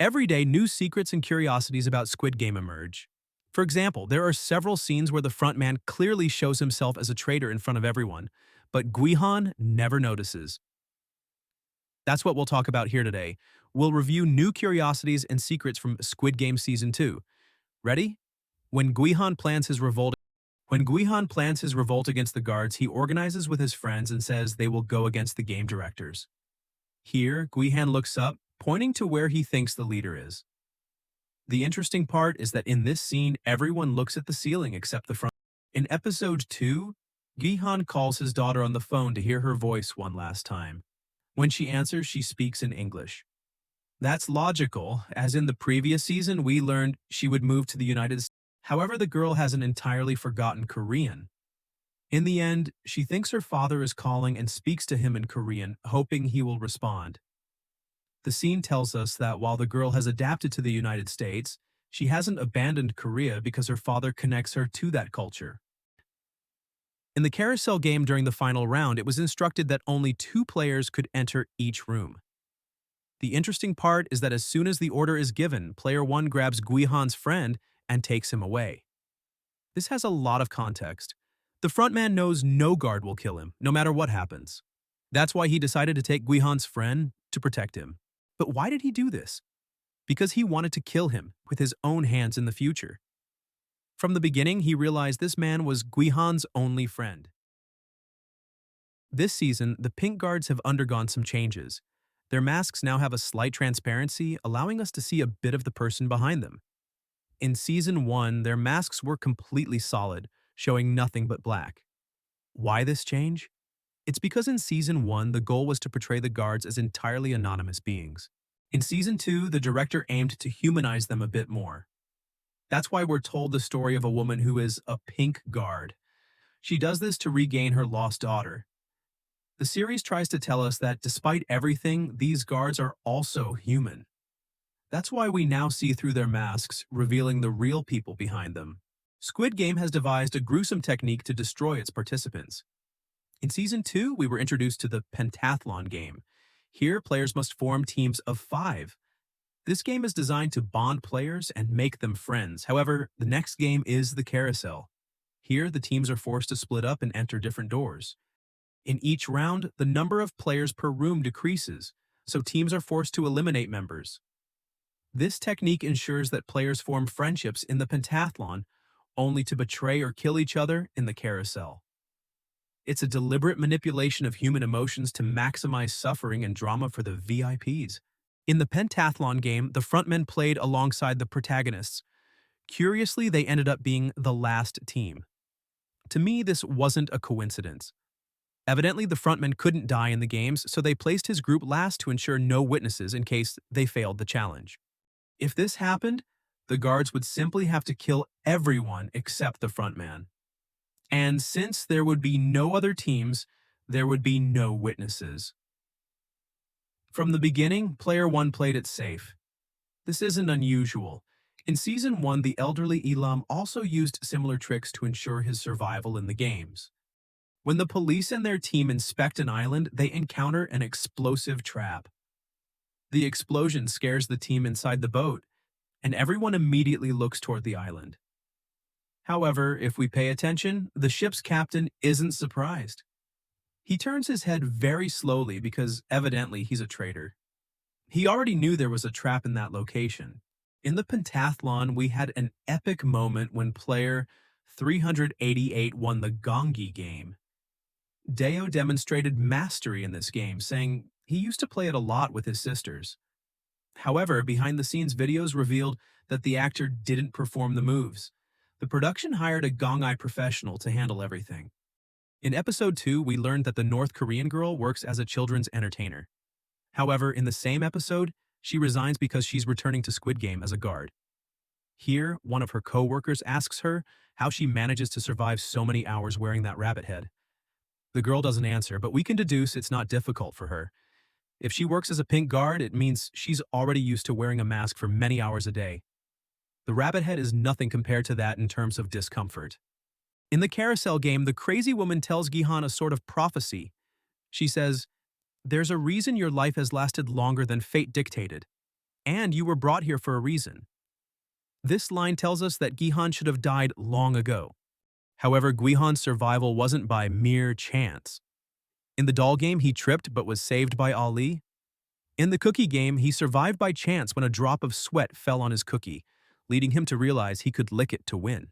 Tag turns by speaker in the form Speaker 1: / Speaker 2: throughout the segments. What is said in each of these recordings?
Speaker 1: Every day, new secrets and curiosities about Squid Game emerge. For example, there are several scenes where the frontman clearly shows himself as a traitor in front of everyone, but Guihan never notices. That's what we'll talk about here today. We'll review new curiosities and secrets from Squid Game Season 2. Ready? When Guihan plans his revolt When Guihan plans his revolt against the guards, he organizes with his friends and says they will go against the game directors. Here, Guihan looks up, pointing to where he thinks the leader is. The interesting part is that in this scene, everyone looks at the ceiling except the front. In episode 2, Gihan calls his daughter on the phone to hear her voice one last time. When she answers, she speaks in English. That's logical, as in the previous season we learned she would move to the United States. However, the girl hasn't entirely forgotten Korean. In the end, she thinks her father is calling and speaks to him in Korean, hoping he will respond. The scene tells us that while the girl has adapted to the United States, she hasn't abandoned Korea because her father connects her to that culture. In the carousel game during the final round, it was instructed that only 2 players could enter each room. The interesting part is that as soon as the order is given, player 1 grabs Guihan's friend and takes him away. This has a lot of context. The frontman knows no guard will kill him, no matter what happens. That's why he decided to take Guihan's friend to protect him. But why did he do this? Because he wanted to kill him with his own hands in the future. From the beginning, he realized this man was Guihan's only friend. This season, the pink guards have undergone some changes. Their masks now have a slight transparency, allowing us to see a bit of the person behind them. In Season 1, their masks were completely solid, showing nothing but black. Why this change? It's because in Season 1, the goal was to portray the guards as entirely anonymous beings. In Season 2, the director aimed to humanize them a bit more. That's why we're told the story of a woman who is a pink guard. She does this to regain her lost daughter. The series tries to tell us that despite everything, these guards are also human. That's why we now see through their masks, revealing the real people behind them. Squid Game has devised a gruesome technique to destroy its participants. In Season 2, we were introduced to the pentathlon game. Here, players must form teams of 5. This game is designed to bond players and make them friends. However, the next game is the carousel. Here, the teams are forced to split up and enter different doors. In each round, the number of players per room decreases, so teams are forced to eliminate members. This technique ensures that players form friendships in the pentathlon, only to betray or kill each other in the carousel. It's a deliberate manipulation of human emotions to maximize suffering and drama for the VIPs. In the pentathlon game, the frontmen played alongside the protagonists. Curiously, they ended up being the last team. To me, this wasn't a coincidence. Evidently, the frontman couldn't die in the games, so they placed his group last to ensure no witnesses in case they failed the challenge. If this happened, the guards would simply have to kill everyone except the frontman. And since there would be no other teams, there would be no witnesses. From the beginning, player 1 played it safe. This isn't unusual. In Season 1, the elderly Elam also used similar tricks to ensure his survival in the games. When the police and their team inspect an island, they encounter an explosive trap. The explosion scares the team inside the boat, and everyone immediately looks toward the island. However, if we pay attention, the ship's captain isn't surprised. He turns his head very slowly because evidently he's a traitor. He already knew there was a trap in that location. In the pentathlon, we had an epic moment when player 388 won the Gongi game. Deo demonstrated mastery in this game, saying he used to play it a lot with his sisters. However, behind-the-scenes videos revealed that the actor didn't perform the moves. The production hired a Gongai professional to handle everything. In episode 2, we learned that the North Korean girl works as a children's entertainer. However, in the same episode, she resigns because she's returning to Squid Game as a guard. Here, one of her co-workers asks her how she manages to survive so many hours wearing that rabbit head. The girl doesn't answer, but we can deduce it's not difficult for her. If she works as a pink guard, it means she's already used to wearing a mask for many hours a day. The rabbit head is nothing compared to that in terms of discomfort. In the carousel game, the crazy woman tells Gihan a sort of prophecy. She says, "There's a reason your life has lasted longer than fate dictated. and you were brought here for a reason. This line tells us that Gihan should have died long ago. However, Guihan's survival wasn't by mere chance. In the doll game, he tripped but was saved by Ali. In the cookie game, he survived by chance when a drop of sweat fell on his cookie, leading him to realize he could lick it to win.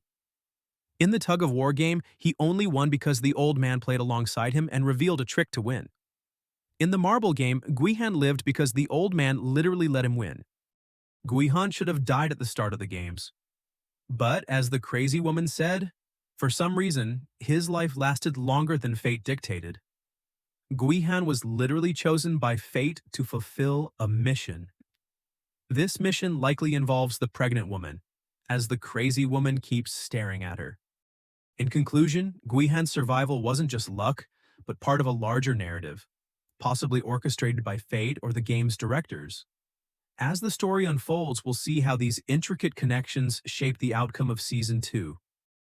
Speaker 1: In the tug-of-war game, he only won because the old man played alongside him and revealed a trick to win. In the marble game, Guihan lived because the old man literally let him win. Guihan should have died at the start of the games. But, as the crazy woman said, for some reason, his life lasted longer than fate dictated. Guihan was literally chosen by fate to fulfill a mission. This mission likely involves the pregnant woman, as the crazy woman keeps staring at her. In conclusion, Guihan's survival wasn't just luck, but part of a larger narrative, possibly orchestrated by fate or the game's directors. As the story unfolds, we'll see how these intricate connections shape the outcome of Season 2.